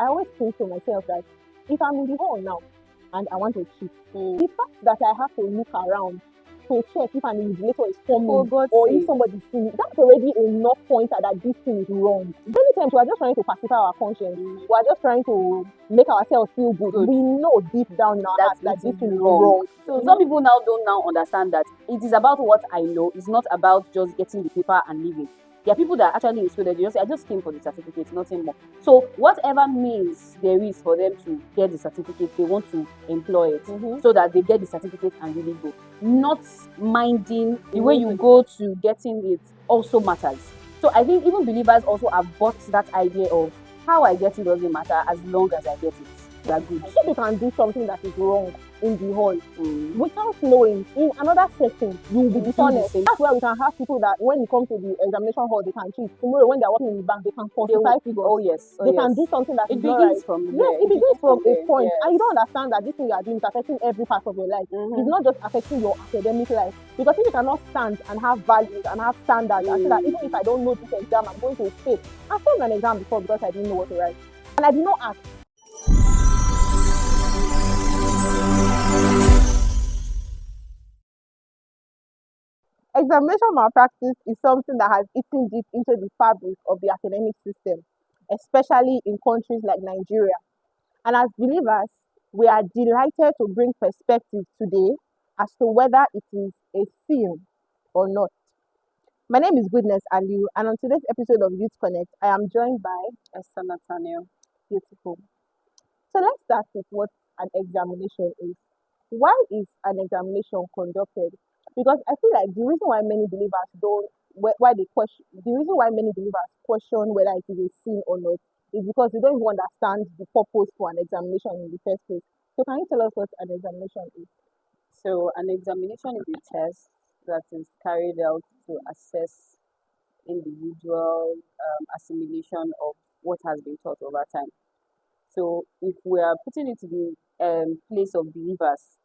I always think to myself that if I'm in the hall now and I want to cheat, the fact that I have to look around to check if an invigilator is coming or if somebody sees me, that's already enough pointer that this thing is wrong. Many times we are just trying to pacify our conscience. We are just trying to make ourselves feel good. We know deep down in our heart that this is wrong. So some people now don't understand that it is about what I know. It's not about just getting the paper and leaving. There are people that are actually in school that I just came for the certificate, nothing more. So whatever means there is for them to get the certificate, they want to employ it so that they get the certificate and really go. Not minding the way you go to getting it also matters. So I think even believers also have bought that idea of how I get it doesn't matter as long as I get it. They are good. If you can do something that is wrong in the hall without knowing, in another setting, you will be dishonest. That's why we can have people that when it comes to the examination hall, they can cheat. Tomorrow, when they're working in the bank, they can falsify figures. They can do something that is not right. It begins from a point. And you don't understand that this thing you are doing is affecting every part of your life. It's not just affecting your academic life. Because if you cannot stand and have values and have standards and say that even if I don't know this exam, I'm going to fail. I failed an exam before because I didn't know what to write. And I did not ask. Examination malpractice is something that has eaten deep into the fabric of the academic system, especially in countries like Nigeria. And as believers, we are delighted to bring perspective today as to whether it is a sin or not. My name is Goodness Aliu, and on today's episode of Youth Connect, I am joined by Esther Nathaniel. Beautiful. So let's start with what an examination is. Why is an examination conducted? Because I feel like the reason why many believers question whether it is a sin or not is because they don't even understand the purpose for an examination in the first place. So can you tell us what an examination is? So an examination is a test that is carried out to assess individual assimilation of what has been taught over time. So if we are putting it to the place of believers,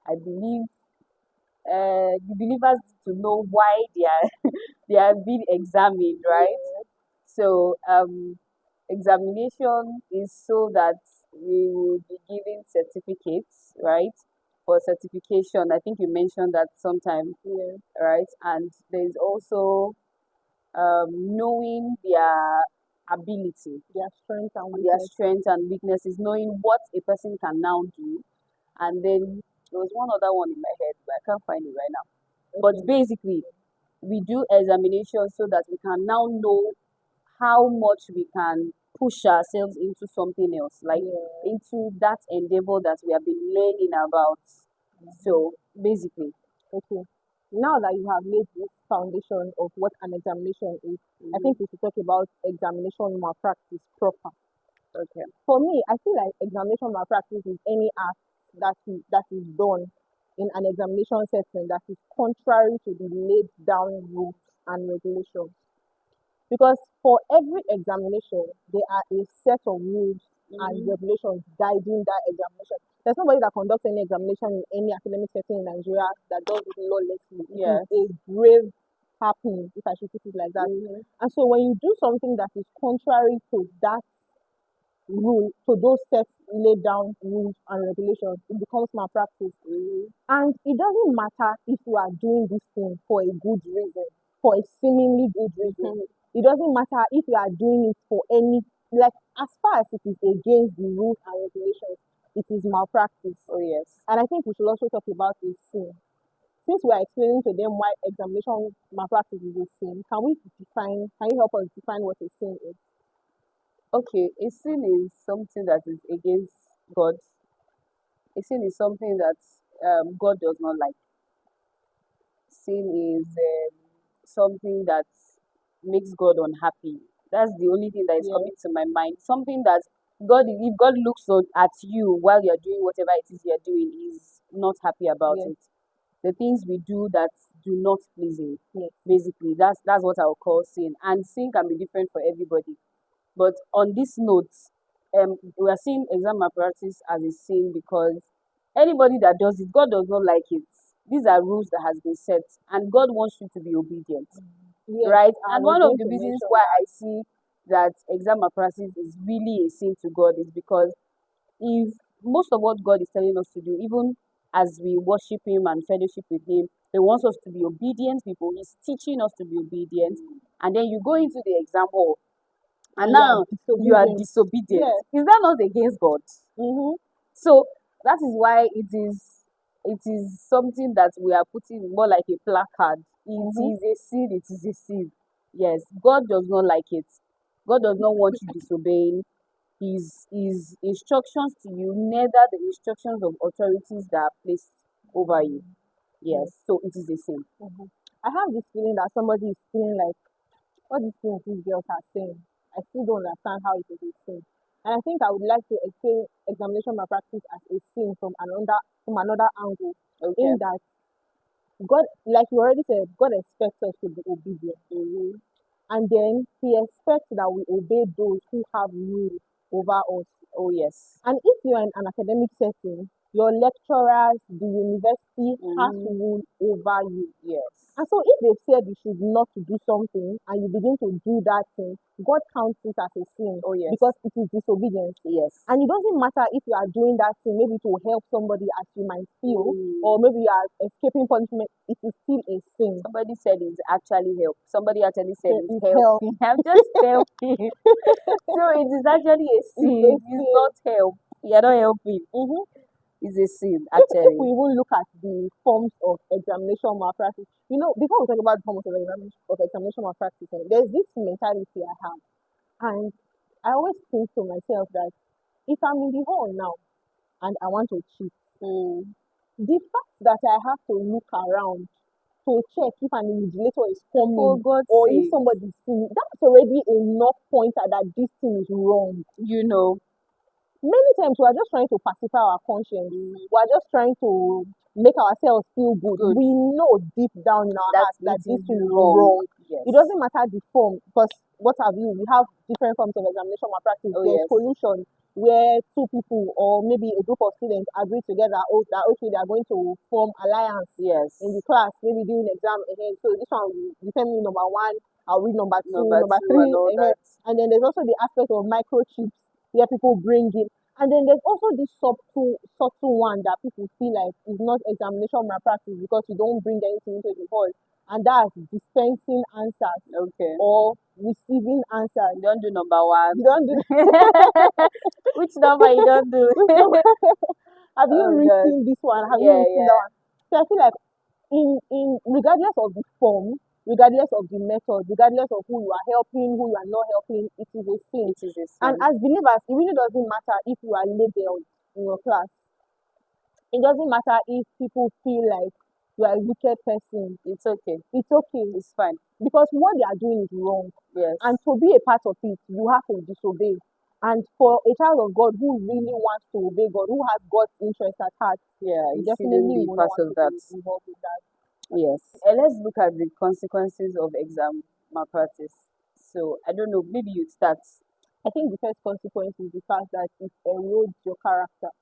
I believe the believers to know why they are being examined, right? So examination is so that we will be given certificates, right? For certification, I think you mentioned that sometime, right? And there's also knowing their ability, their strengths and weaknesses, knowing what a person can now do, and then there was one other one in my head, but I can't find it right now. But basically, we do examinations so that we can now know how much we can push ourselves into something else, like into that endeavor that we have been learning about. So basically, now that you have laid this foundation of what an examination is, I think we should talk about examination malpractice proper. For me, I feel like examination malpractice is any act that is done in an examination setting that is contrary to the laid down rules and regulations. Because for every examination, there are a set of rules and regulations guiding that examination. There's nobody that conducts any examination in any academic setting in Nigeria that does it lawlessly. It is a grave happening, if I should put it like that. And so when you do something that is contrary to that rule, to those set laid down rules and regulations, it becomes malpractice. And it doesn't matter if you are doing this thing for a good reason, for a seemingly good reason. It doesn't matter if you are doing it for any, like, as far as it is against the rules and regulations, it is malpractice. And I think we should also talk about a sin. Since we are explaining to them why examination malpractice is a sin, can you help us define what a sin is? Okay, a sin is something that is against God. A sin is something that God does not like. Sin is something that makes God unhappy. That's the only thing that is coming to my mind. Something that if God looks at you while you're doing whatever it is you're doing, He's not happy about it. The things we do that do not please Him. Basically, that's what I would call sin. And sin can be different for everybody. But on this note, we are seeing exam malpractice as a sin because anybody that does it, God does not like it. These are rules that has been set, and God wants you to be obedient, right? And one of the reasons why I see that exam malpractice is really a sin to God is because if most of what God is telling us to do, even as we worship Him and fellowship with Him, He wants us to be obedient people. He's teaching us to be obedient. And then you go into the exam hall and now you are disobedient. Yes. Is that not against God? Mm-hmm. So that is why it is something that we are putting more like a placard. It is a sin, it is a sin. Yes, God does not like it. God does not want you disobeying his instructions to you, neither the instructions of authorities that are placed over you. Yes, so it is a sin. I have this feeling that somebody is feeling like all these things these girls are saying. I still don't understand how it is a sin. And I think I would like to explain examination malpractice as a sin from another angle. Okay. In that God, like you already said, God expects us to be obedient. And then He expects that we obey those who have rule over us. Oh yes. And if you're in an academic setting, your lecturers, the university has rule over you. Yes. And so if they've said you should not to do something and you begin to do that thing, God counts it as a sin. Oh yes. Because it is disobedience. Yes. And it doesn't matter if you are doing that thing, maybe to help somebody as you might feel, or maybe you are escaping punishment, it is still a sin. Somebody said it's actually help. Somebody actually said it's It's help. helping. I'm just helping. So it is actually a sin. It's not help. You're not helping. It's a sin, If actually. we even look at the forms of examination malpractice, before we talk about the forms of examination malpractice, there's this mentality I have. And I always think to myself that if I'm in the hall now and I want to cheat, the fact that I have to look around to check if an invigilator is coming For God's or if sake. somebody is seeing, that's already enough pointer that this thing is wrong. Many times we are just trying to pacify our conscience. We are just trying to make ourselves feel good. We know deep down in our hearts that this thing is wrong. Yes. It doesn't matter the form, because what have you? We have different forms of examination malpractice. There's collusion, where two people or maybe a group of students agree together, that okay, they are going to form alliance in the class, maybe during exam. So this one, you tell me number one, I'll read number two, number three. And then there's also the aspect of microchips, where people bring in. And then there's also this subtle one that people feel like is not examination malpractice because you don't bring anything into the hall. And that's dispensing answers or receiving answers. You don't do number one. You don't do Which number you don't do? Have you written this one? Have you written that one? So I feel like in regardless of the form, regardless of the method, regardless of who you are helping, who you are not helping, it is a sin. It is a sin. And as believers, it really doesn't matter if you are labeled in your class. It doesn't matter if people feel like you are a wicked person. It's okay. It's okay. It's fine. Because what they are doing is wrong. Yes. And to be a part of it, you have to disobey. And for a child of God who really wants to obey God, who has God's interest at heart, you definitely shouldn't be part of that. Involved with that. Yes. And let's look at the consequences of exam malpractice. So I don't know, maybe you start. I think the first consequence is the fact that it erodes your character.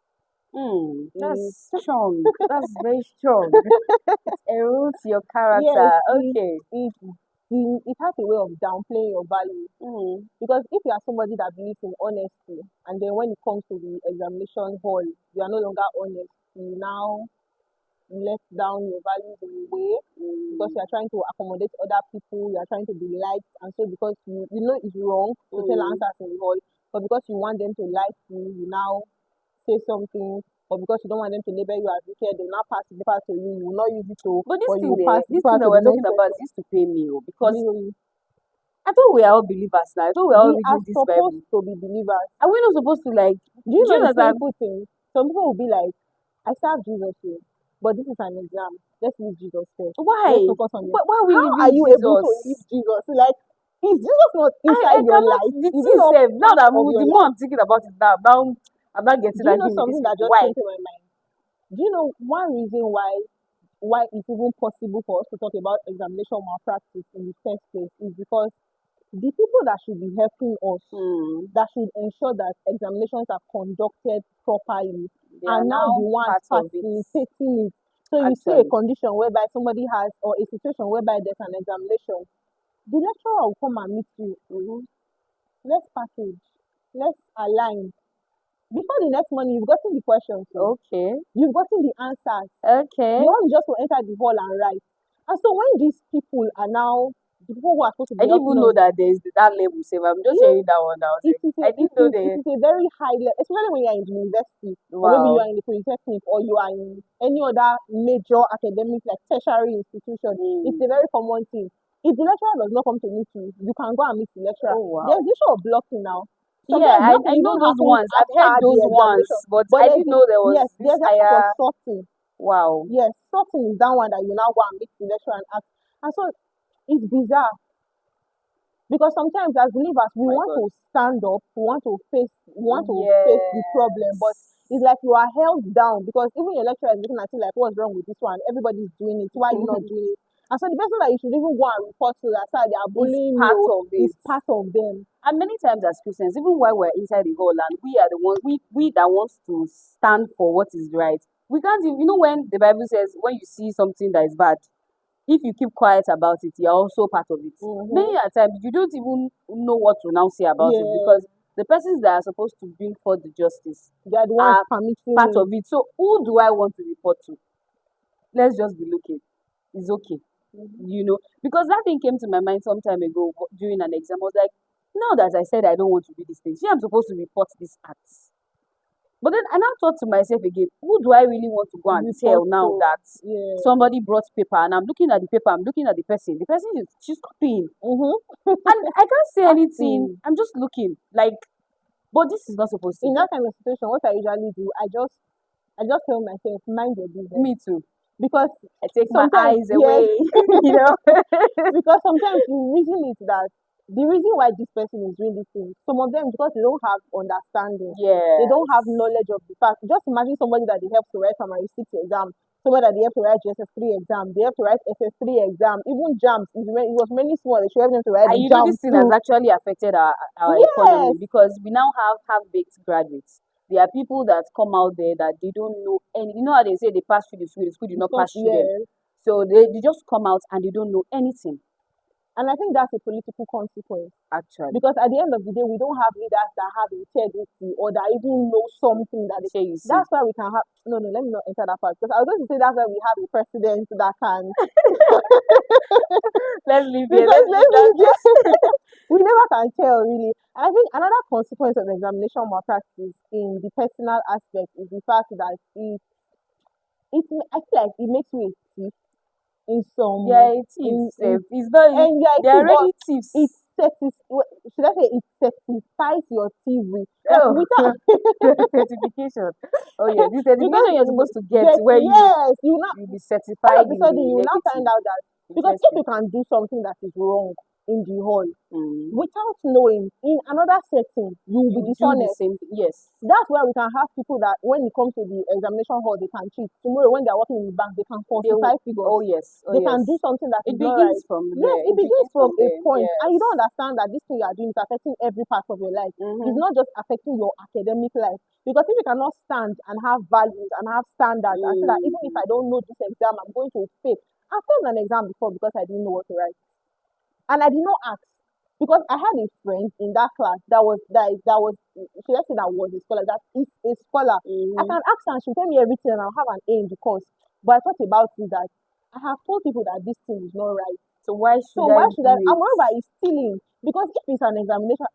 That's strong. That's very strong. It erodes your character. Yes, it has a way of downplaying your value. Because if you are somebody that believes in honesty, and then when it comes to the examination hall, you are no longer honest, you now let down your values in a way because you are trying to accommodate other people, you are trying to be liked, and so because you know it's wrong to tell answers in the hall, but because you want them to like you now say something, or because you don't want them to label you as wicked, they will now pass the paper to you, you will not use it to. But this thing, this thing that we're talking about used to pay me because I thought we are all believers now. I thought we are all reading this Bible. We are supposed to be believers. Are we not supposed to like? Do you know the simple thing? Some people will be like, "I serve Jesus here, but this is an exam. Let's leave Jesus first. Why? Let's focus on Why are we How are you able to leave Jesus? Like, is Jesus not inside your life? Now that the more I'm thinking about it now, I'm not getting. Do you know something that just came to my mind? Do you know one reason why it's even possible for us to talk about examination malpractice in the first place is because the people that should be helping us, that should ensure that examinations are conducted properly, are now the ones facilitating it. So you see a condition whereby somebody has, or a situation whereby there's an examination, the lecturer will come and meet you. let's package, let's align. Before the next morning, you've gotten the questions, so Okay. you've gotten the answers. Okay. You want just to enter the hall and write. And so when these people are now the people who are supposed to I be didn't helping even know us, that there's that level save. I'm just you hearing that one now. it Sef. is a I it didn't know is it the is a very high level, especially when you are in the university, or maybe you wow. are in the polytechnic, or you are in any other major academic like tertiary institution. It's Mm. a very common thing. If the lecturer does not come to meet you, you can go and meet the lecturer. Oh wow. There's the issue of blocking now. Yeah, Sometimes I blocking know even those happens ones. I've after heard the those examination. ones, but But I didn't know there was yes, this there's a part of higher sorting. wow. Yes, sorting is that one that you now go and meet the lecturer and ask. And so it's bizarre because sometimes as believers we My want God. to stand up, we want to face the problem, but Yes. it's like you are held down because even your lecturer is looking at you like, what's wrong with this one? Everybody's doing it. Why are you not doing it? And so the person that you should even go and report to that side they are It's bullying part you of is it. part of them. And many times as Christians, even while we're inside the hall and we are the ones we that wants to stand for what is right, we can't even you know when the Bible says when you see something that is bad, if you keep quiet about it, you're also part of it. Mm-hmm. Many a times you don't even know what to now say about it Yeah, because the persons that are supposed to bring forth the justice they are the ones are part permitting of it. So who do I want to report to? Let's just be looking. It's okay. it. Because that thing came to my mind some time ago during an exam. I was like, now that I said I don't want to do these things, I'm supposed to report these acts. But then I now thought to myself again, who do I really want to go and Report tell now to that yeah. somebody brought paper and I'm looking at the paper, I'm looking at the person. The person is she's copying. Mm-hmm. And I can't say anything. Acting. I'm just looking. Like, but this is not supposed to In be. that kind of situation, what I usually do, I just tell myself, mind your business. Me too. Because I take my sometimes, eyes yes, away, you know. because sometimes you reason it that the reason why this person is doing this thing, some of them because they don't have understanding, they don't have Yes. knowledge of the fact. Just imagine somebody that they help to write primary six exam, somebody that they have to write GSS3 exam, they have to write SS3 exam, even jams. It was many small, they should help them to write And the you know, jams this thing has too. actually affected our economy Yes, because we now have half-baked graduates. There are people that come out there that they don't know any. You know how they say they pass through the school did it's not not, pass through them. yes. So they just come out and they don't know anything, And I think that's a political consequence. actually. Because at the end of the day, we don't have leaders that have integrity or that even know something that Here you see. that's why we can have no, let me not enter that part because I was going to say that's why we have a president that can Let's leave here. because Let's leave let's that leave this. we never can tell really. And I think another consequence of examination malpractice in the personal aspect is the fact that I feel like it makes you a thief in some Yeah, thieves. in It's not. and yeah, I They're see, but already thieves. it should I say it certifies your TV like Oh, without certification. Oh yeah, this because certification you're supposed to get yes, where yes, you now you be all certified of a in sudden the you will now find negative. out that because if Interesting. you can do something that is wrong in the hall Mm. without knowing in another setting you will be You do the dishonest. same thing. Yes. That's where we can have people that when it comes to the examination hall they can cheat. Tomorrow when they're working in the bank they can They will, falsify figures. oh yes. Oh They can do yes. something that It is not right. begins from Yes, there. it It begins begins from from a there. point, and you don't Yes. understand that this thing you are doing is affecting every part of your life. It's Mm-hmm. not just affecting your academic life. Because if you cannot stand and have values and have standards and say that even if I Mm. don't know this exam, I'm going to fail. I failed an exam before because I didn't know what to write. And I did not ask. Because I had a friend in that class that was should I say that was a scholar, that is a scholar. I Mm-hmm. can ask her and she'll tell me everything and I'll have an A in the course. But I thought about it that I have told people that this thing is not right. So why So should I why should I? do And it? moreover, it's stealing because if it's an examination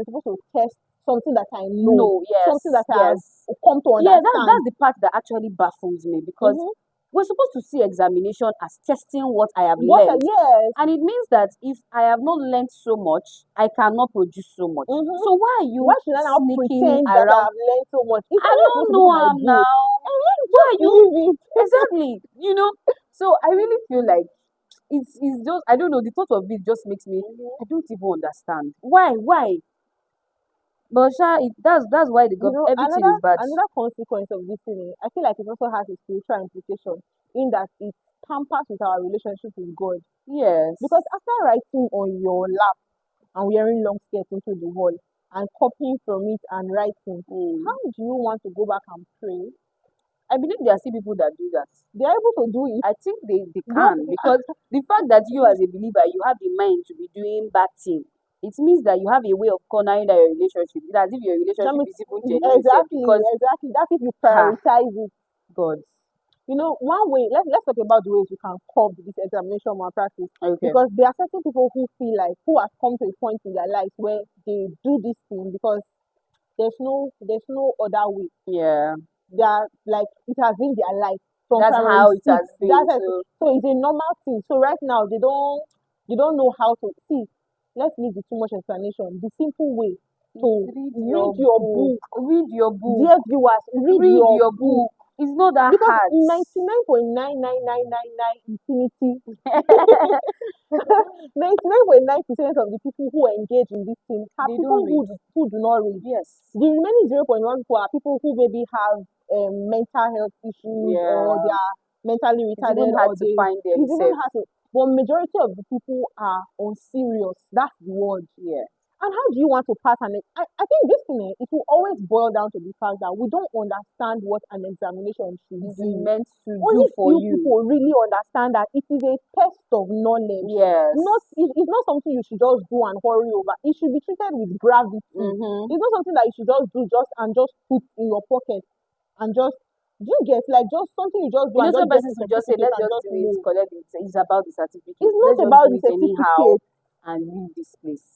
is supposed to test something that I know, No, something yes, that I have yes. come to Yeah, that's understand. the part that actually baffles me because Mm-hmm. we're supposed to see examination as testing what I have What? learned. Yes. And it means that if I have not learned so much, I cannot produce so much. Mm-hmm. So why are Why you should I now sneaking pretend that I around? have learned so much? If I I'm not supposed don't to go know for my book, now. and then Why just are you leave it. exactly? So I really feel like it's just I don't know, the thought of it just makes me I don't even understand. Why? But that's why the everything is bad. Another consequence of this thing, I feel like it also has a spiritual implication in that it tampers with our relationship with God. Because Yes. after writing on your lap and wearing long skirts into the hall and copying from it and writing, how Mm. do you want to go back and pray? I believe there are still people that do that. They are able to do it. I think they What? can because the fact that you as a believer you have the mind to be doing bad thing it means that you have a way of cornering that your relationship. It's as if your That relationship means is even genuine self exactly, because exactly. That's if you ha prioritize it. God. You know, one way, let's talk about the ways we can curb this examination malpractice. Okay. Because there are certain people who feel like, who have come to a point in their life where they do this thing because there's no other way. Yeah. They are like, it has been their life from That's primary how it six. has been. So So it's a normal thing. So right now they don't know how to see. Let's leave the too much explanation. The simple way please to read read your your book. book, Read your book. dear viewers, read Read your your book. book. It's not that Because hard. 99.99999 infinity 99.9% of the people who engage in this thing are They people don't read. who do not read. Yes. The remaining 0.1 people are people who maybe have mental health issues, or they Yeah. are mentally It's even retarded, hard or to they find it's even themselves. hard to. But majority of the people are unserious. That's the word. Yeah. And how do you want to pass I think this thing, it will always boil down to the fact that we don't understand what an examination should Is do. meant to Only do for few you. people really understand that it is a test of knowledge. Yes. It's not something you should just do and hurry over. It should be treated with gravity. Mm-hmm. It's not something that you should just do just put in your pocket and just, do you get, like, just something you just do You know, and just some get persons a will just say, certificate let's and just just do it, move. collect it. It's about the certificate. It's Let's not just about do the it anyhow certificate. and leave this place.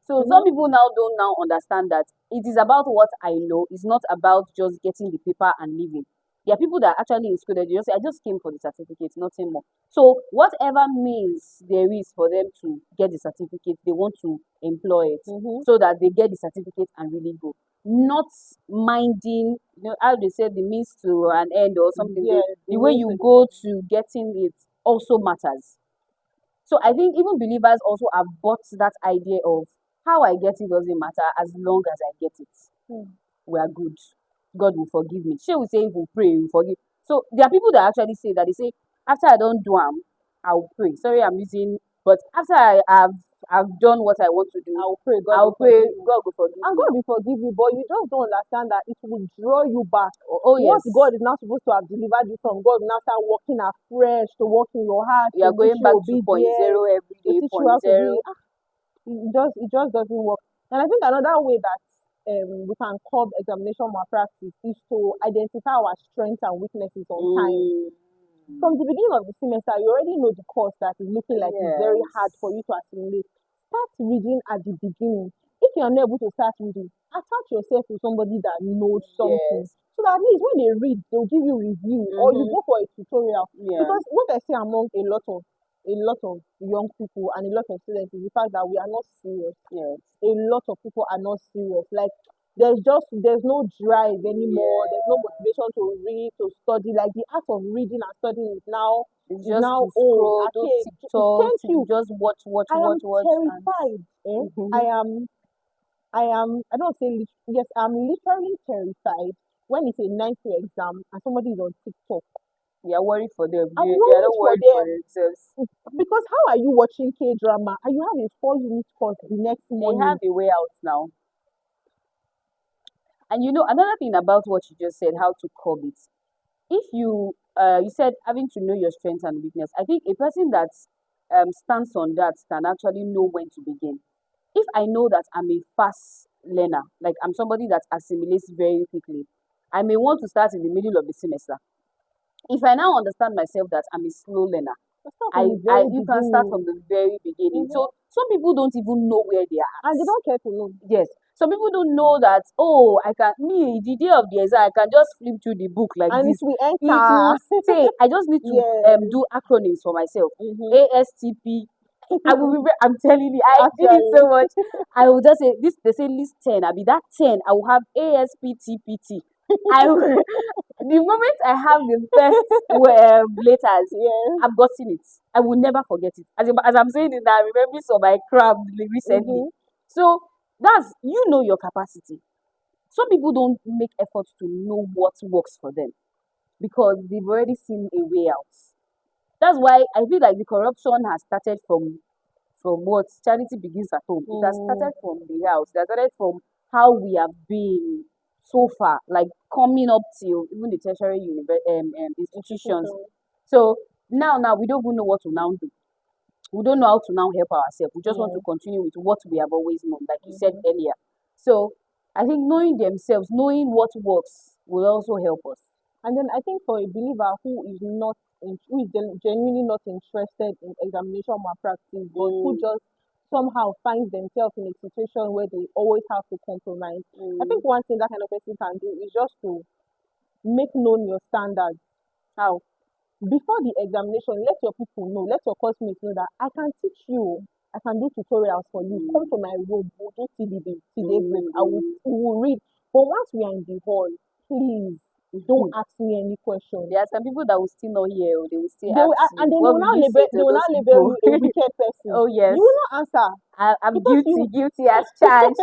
So some Mm-hmm. people now don't now understand that it is about what I know. It's not about just getting the paper and leaving. There are people that are actually in school that they just say, I just came for the certificate, nothing more. So whatever means there is for them to get the certificate, they want to employ it Mm-hmm. so that they get the certificate and really go. Not minding, how they say the means to an end or something. Yeah, The the way means you to the go end. to getting it also matters. So I think even believers also have bought that idea of how I get it doesn't matter as long as I get it. Hmm. We are good. God will forgive me. She will say if we pray, he will forgive. So there are people that actually say that they say after I don't do I'll pray. Sorry, I'm using, but after I've done what I want to do, I'll pray God I'll will pray. forgive me. God will forgive And me. God will forgive you, but you just don't understand that it will draw you back. Oh What yes, God is now supposed to have delivered you from, God will now start working afresh to work in your heart, you are to teach going you back to point obedience, zero every to day. teach you Point how to be. zero. It just doesn't work. And I think another way that we can curb examination malpractice is to identify our strengths and weaknesses on time. Mm, From the beginning of the semester, you already know the course that is looking like it's very hard for yes. you to assimilate. Start reading at the beginning. If you're not able to start reading, attach yourself to somebody that knows something. Yes. So that at least when they read, they'll give you review, or you Mm-hmm. go for a tutorial. Yeah. Because what I see among a lot of young people and a lot of students is the fact that we are not serious. Yes. A lot of people are not serious. Like, there's no drive anymore. There's no Yeah. motivation to read, to study. Like, the art of reading and studying is now It's is just now to old, scroll, do archaic. TikTok, Thank to you. just watch, watch, I watch, am watch, and terrified. I am I don't say yes, I'm literally terrified when it's a 9 to exam and somebody is on TikTok. they are worried for them. I'm They are worried not for worried for them. themselves. Because how are you watching K drama and you have a 4 unit course the next They have morning? a way out now. And another thing about what you just said, how to curb it. If you said having to know your strength and weakness, I think a person that stands on that can actually know when to begin. If I know that I'm a fast learner, like I'm somebody that assimilates very quickly, I may want to start in the middle of the semester. If I now understand myself that I'm a slow learner, Let's start from I, the I very you can start from beginning. the very beginning. Hmm. So some people don't even know where they are And they at. don't care to know. Yes. Some people don't know that, oh, I can, me, the day of the exam, I can just flip through the book like And it this. will It enter. will stay. I just need to Yes. do acronyms for myself. Mm-hmm. ASTP. I will be, I'm telling you, I did it Actually. so much. I will just say, this, they say list 10. I'll be that 10. I will have ASPTPT. I will, the moment I have the first letters, Yes. I've gotten it. I will never forget it. As I'm saying it now, I'm remembering some of my crap recently. Mm-hmm. So that's your capacity. Some people don't make efforts to know what works for them because they've already seen a way out. That's why I feel like the corruption has started from what charity begins at home. It has Mm, started from the house. It has started from how we have been so far, like coming up till even the tertiary institutions. institution. So now we don't even know what to now do. we don't know how to now help ourselves. We just want Yeah. to continue with what we have always known, like you said Mm-hmm. earlier. So I think knowing themselves, knowing what works, will also help us. And then I think for a believer who is genuinely not interested in examination malpractice, but who Mm, just somehow finds themselves in a situation where they always have to compromise, I mm. think one thing that kind of person can do is just to make known your standards. How? Before the examination, let your people know, let your classmates know that I can teach you, I can do tutorials for you. Come Mm, to my room, we'll do till daybreak. mm, We will read. But once we are in the hall, please don't mm. ask me any questions. There are some people that will still not hear, oh, they will still They will, ask and you, then what will you say they to will those now label people? you a wicked person. Oh, yes, You will not answer I'm because guilty, guilty as charged.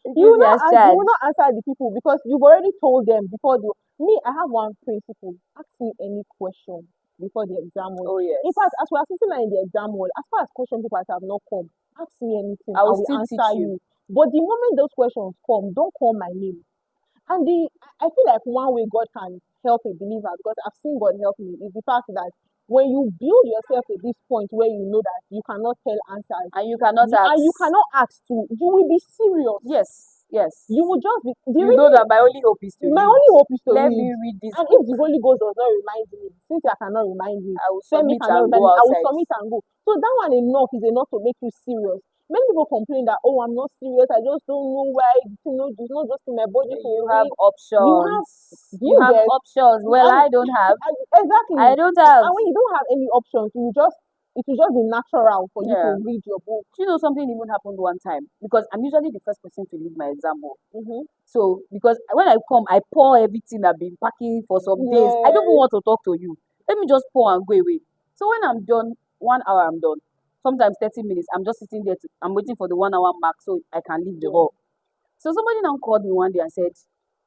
Guilty as you will charged. not answer the people because you've already told them before the me. I have one principle: ask me any question before the exam hall. Oh, In fact, yes. as we are sitting there in the exam hall, as far as question papers have not come, ask me anything. I I will will still answer teach you. you. But the moment those questions come, don't call my name. And I feel like one way God can help a believer, because I've seen God help me, is the fact that when you build yourself to this point where you know that you cannot tell answers, And you cannot and you ask. cannot ask to, you will be serious. Yes, yes. You will just be the You know reason. that my only hope is to My read. only hope is to Let read. me read this And if book. the Holy Ghost does not remind me, since I cannot remind me, I will Femi submit cannot and remind go me, I will outside. submit and go. So that one enough is enough to make you serious. Many people complain that, oh, I'm not serious, I just don't know why, it's not just in my body to You have read. You have, options. do You you have get? options. Well, And I don't have. exactly. I don't have. And when you don't have any options, it will just be natural for you Yeah. to read your book. Do you know something even happened one time? Because I'm usually the first person to leave my exam hall. Mm-hmm. So, because when I come, I pour everything I've been packing for some days. I don't even Yes. want to talk to you. Let me just pour and go away. So when I'm done, 1 hour I'm done. Sometimes 30 minutes. I'm just sitting there. I'm waiting for the 1 hour mark so I can leave the Yeah. hall. So somebody now called me one day and said,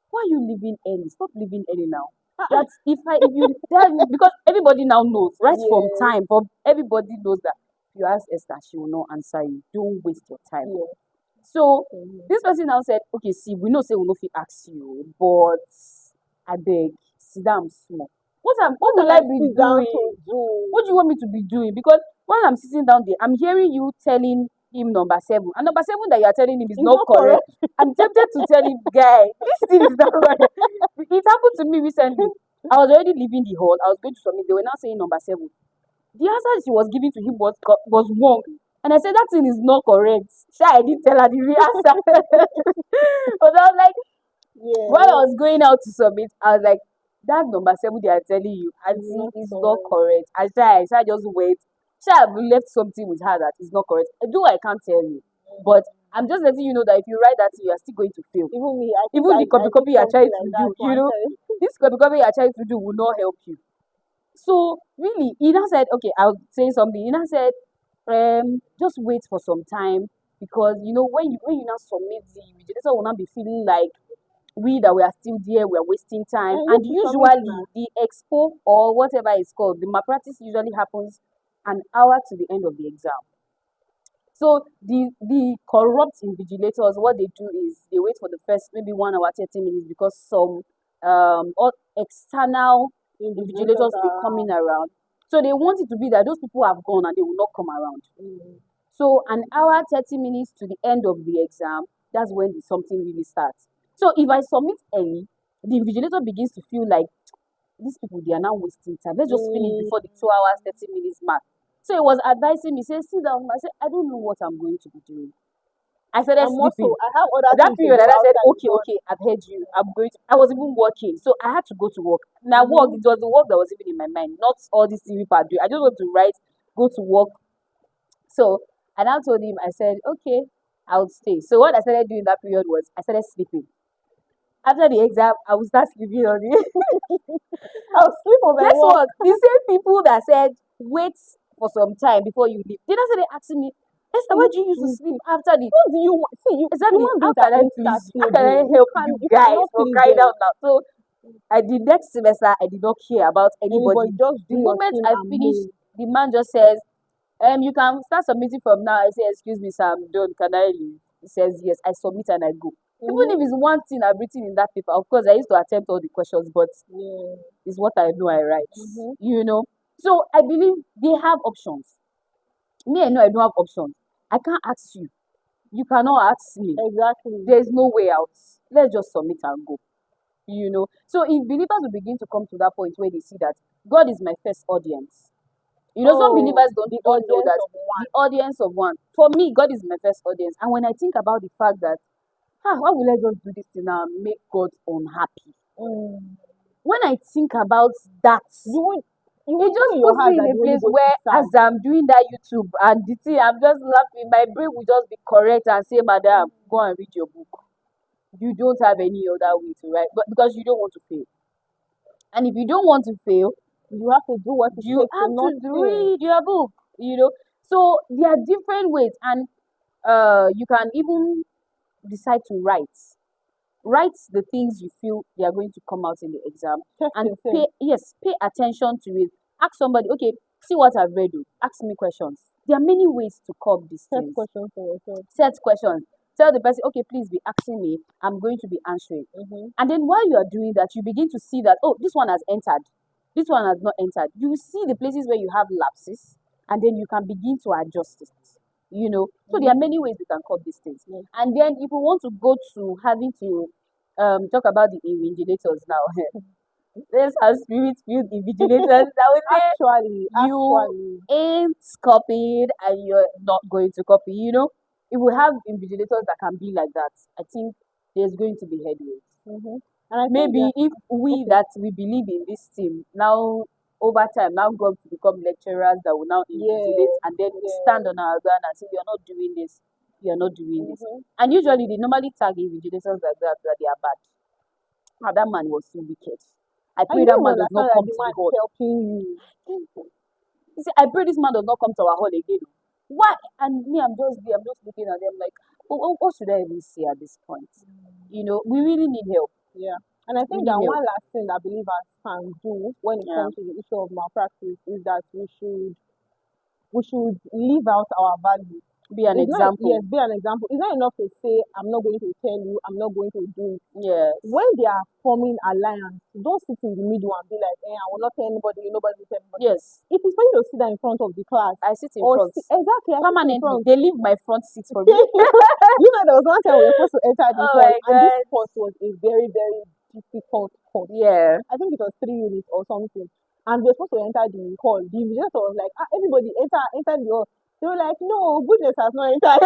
"Why are you leaving early? Stop leaving early now." That's if you that because everybody now knows right from Yes. time from everybody knows that if you ask Esther, she will not answer you. Don't waste your time. Yes. So Mhm. this person now said, "Okay, see, we know say we no fit ask you, but I beg, sit down small. What What will can I I be sit down doing? to do? What do you want me to be doing? Because while I'm sitting down there, I'm hearing you telling him number seven. And number seven that you are telling him is It's not not correct. correct. I'm tempted to tell him, guy, this thing is not right. It happened to me recently. I was already leaving the hall. I was going to submit. They were now saying number seven. The answer she was giving to him was wrong. And I said, that thing is not correct. Sha, I didn't tell her the real answer. But I was like, while I Yes. was going out to submit, I was like, that number seven they are telling you, It's Auntie, not is not correct. correct. I just wait. Shall have left something with her that is not correct. Though I can't tell you. But I'm just letting you know that if you write that, you are still going to fail. Even me, Even the copy I did copy you are something trying like to that do, one time. this copy copy you are trying to do will not help you. So really, he now said, okay, I'll say something. He now said, just wait for some time because when you now submit the invigilator will not be feeling like we that we are still there, we are wasting time. And you And need to submit usually now. the expo or whatever it's called, the malpractice usually happens an hour to the end of the exam. So the corrupt invigilators, what they do is they wait for the first maybe 1 hour, 30 minutes because some or external Invigilators invigilators will be are coming around. So they want it to be that those people have gone and they will not come around. mm, So an hour, 30 minutes to the end of the exam, that's when something really starts. So if I submit early, the invigilator begins to feel like these people they are now wasting time. Let's just finish mm, before the 2 hours, 30 minutes mark. So he was advising me, say, sit down. I said, I don't know what I'm going to be doing. I started and sleeping. also I have other That things to period, do and I said, outside the okay, hall. okay, I've heard you. I'm going to, I was even working. So I had to go to work. Now work, Mm-hmm. it was the work that was even in my mind, not all this TV part. I just want to write, go to work. So I now told him, I said, okay, I'll stay. So what I started doing that period was I started sleeping. After the exam, I would start sleeping on it. I'll sleep on my Guess work. what? The same people that said wait for some time before you leave. They not say they asking me, Esther, why You, do you used to you, sleep after the what do you want? See, exactly human how beings are can I please you? How can I insatiable. help you You guys cannot for please crying them. out loud? So I the next semester I did not care about Anybody anybody. just The do your moment thing I and finished, move. the man just says, you can start submitting from now. I say, excuse me, sir, I'm done. Can I leave? He says, yes. I submit and I go. Even Mm-hmm. if it's one thing I've written in that paper, of course, I used to attempt all the questions, but Yeah. it's what I know I write. Mm-hmm. You know. So I believe they have options. Me, I know I don't have options. I can't ask you. You cannot ask me. Exactly. There's no way out. Let's just submit and go. So if believers will begin to come to that point where they see that God is my first audience. Some Oh, believers don't the don't know audience that of the one. audience of one. For me, God is my first audience. And when I think about the fact that, why will I just do this thing now and make God unhappy? Mm. When I think about that, You would you it would know just in your puts heart me in that a the Holy place Ghost is where, as sad. I'm doing that YouTube and the thing, I'm just laughing. My brain will just be correct and say, "Madam, go and read your book. You don't have any other way to write, but because you don't want to fail. And if you don't want to fail, You have to do what it you takes to have not to fail. read your book. So there are different ways, and you can even decide to write the things you feel they are going to come out in the exam, Test and yourself. pay attention to it. Ask somebody, okay, see what I've read. Ask me questions. There are many ways to curb these Test things. questions for yourself. Set questions. Tell the person, okay, please be asking me. I'm going to be answering. Mm-hmm. And then while you are doing that, you begin to see that, oh, this one has entered. This one has not entered. You see the places where you have lapses, and then you can begin to adjust it. So there are Mm-hmm. many ways we can curb these things. Yes. And then if we want to go to having to talk about the invigilators now, let's have spirit-filled invigilators that would say you Actually, ain't copied and you're not going to copy. If we have invigilators that can be like that, I think there's going to be headways. mm-hmm. And I think Maybe that if we okay, that we believe in this team now, over time, now grow up to become lecturers that will now invigilate, yes, and then we stand yes, on our ground and say, you're not doing this, you're not doing this. mm-hmm. And usually they normally tag invigilators like that they are bad. That man was so wicked. I And pray you that don't even man does not understand that come the to the man is hall. helping you. He said, I pray this man does not come to our hall again. Why? And me, I'm just there, I'm just looking at them like, what should I even say at this point? We really need help. Yeah. And I We think that need help. one last thing that believers can do when it Yeah. comes to the issue of malpractice is that we should leave out our values. Be an It's not, example. yes, be an example. It's not enough to say, I'm not going to tell you, I'm not going to do it. Yes. When they are forming alliance, don't sit in the middle and be like, I will not tell anybody, nobody will tell anybody. Yes. It is for you to sit down in front of the class I sit in or front. exactly, I sit in Permanently. front. They leave my front seat for me. There was one time we were supposed to enter the Oh hall, my and this god. course was a very, very difficult course. Yeah. I think it was 3 units or something. And we were supposed to enter the hall. The invigilator was like, everybody enter the hall. They were like, no, goodness has not entered.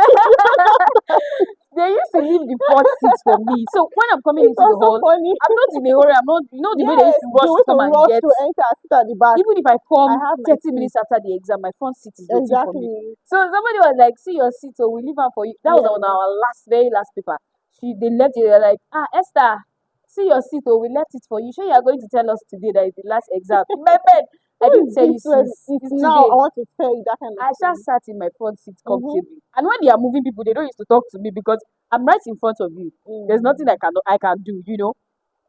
They used to leave the front seats for me. So when I'm coming It's into the also hall, funny. I'm not in a hurry. I'm not, the way they used Yes, to they rush to went to come and rush get. to enter, sit at the back. Even if I I come have my 30 seat. minutes after the exam, my front seat is waiting for me. Exactly. So somebody was like, see your seat, so we leave her for you. That was on Yes. our very last paper. They left it, they're like, Esther, see your seat, we left it for you. Sure, you are going to tell us today that it's the last exam. In my bed, I Who didn't is tell you this one? since It's it's now I today. want to tell you that kind of I thing. just sat in my front seat Mm-hmm. comfortably. And when they are moving people, they don't used to talk to me because I'm right in front of you. There's nothing I can do.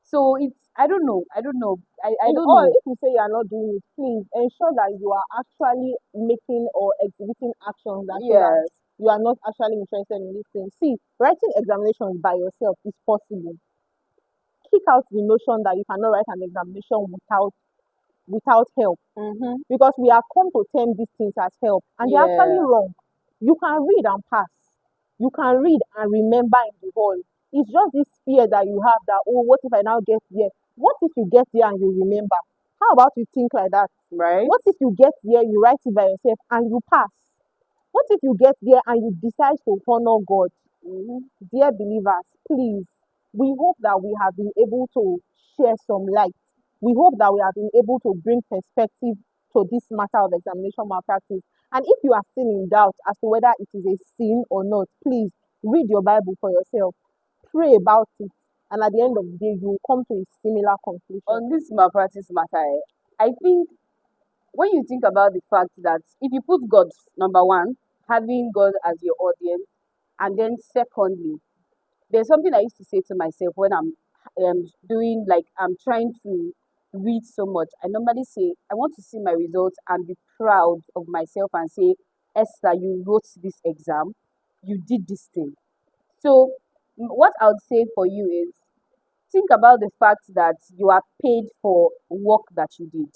So I don't know. I don't know. I In don't all, know. if you say you are not doing it, please ensure that you are actually making or exhibiting actions that show that Yes. you are not actually interested in this thing. See, writing examinations by yourself is possible. Kick out the notion that you cannot write an examination without help, Mm-hmm. because we have come to term these things as help, and they're actually Yeah. wrong. You can read and pass. You can read and remember in the hall. It's just this fear that you have that, oh, what if I now get there? What if you get there and you remember? How about you think like that? Right? What if you get there, you write it by yourself and you pass? What if you get there and you decide to honor God? Dear believers, please, we hope that we have been able to share some light. We hope that we have been able to bring perspective to this matter of examination malpractice. And if you are still in doubt as to whether it is a sin or not, please read your Bible for yourself, pray about it, and at the end of the day, you will come to a similar conclusion. On this malpractice matter, I think when you think about the fact that if you put God, number one, having God as your audience, and then secondly, there's something I used to say to myself when I'm doing, like, I'm trying to read so much. I normally say, I want to see my results and be proud of myself and say, Esther, you wrote this exam, you did this thing. So, what I would say for you is think about the fact that you are paid for work that you did.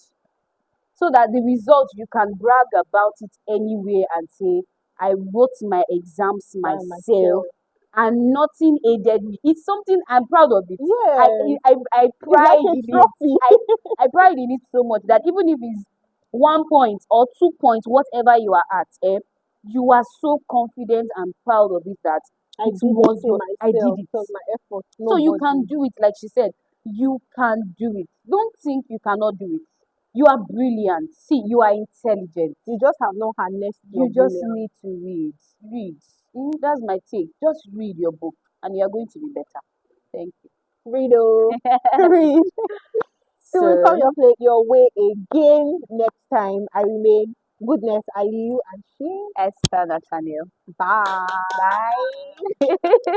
so that the result you can brag about it anywhere and say, I wrote my exams By myself myself. and nothing aided me. It's something I'm proud of it. I Yes. I It's like pride a in it. trophy. I pride in it so much that even if it's 1 point or 2 points, whatever you are at, you are so confident and proud of it that I it did this was thing your I did myself. it. It was my effort, So you can nobody. do it, like she said. You can do it. Don't think you cannot do it. You are brilliant. See, you are intelligent. You just have not harnessed your You just brilliance. need to read. Read. That's my take. Just read your book and you are going to be better. Thank Read, oh, you. read. Till we come So, your way again next time. I remain goodness, Aliu and she. Esther Nathaniel. Bye. Bye.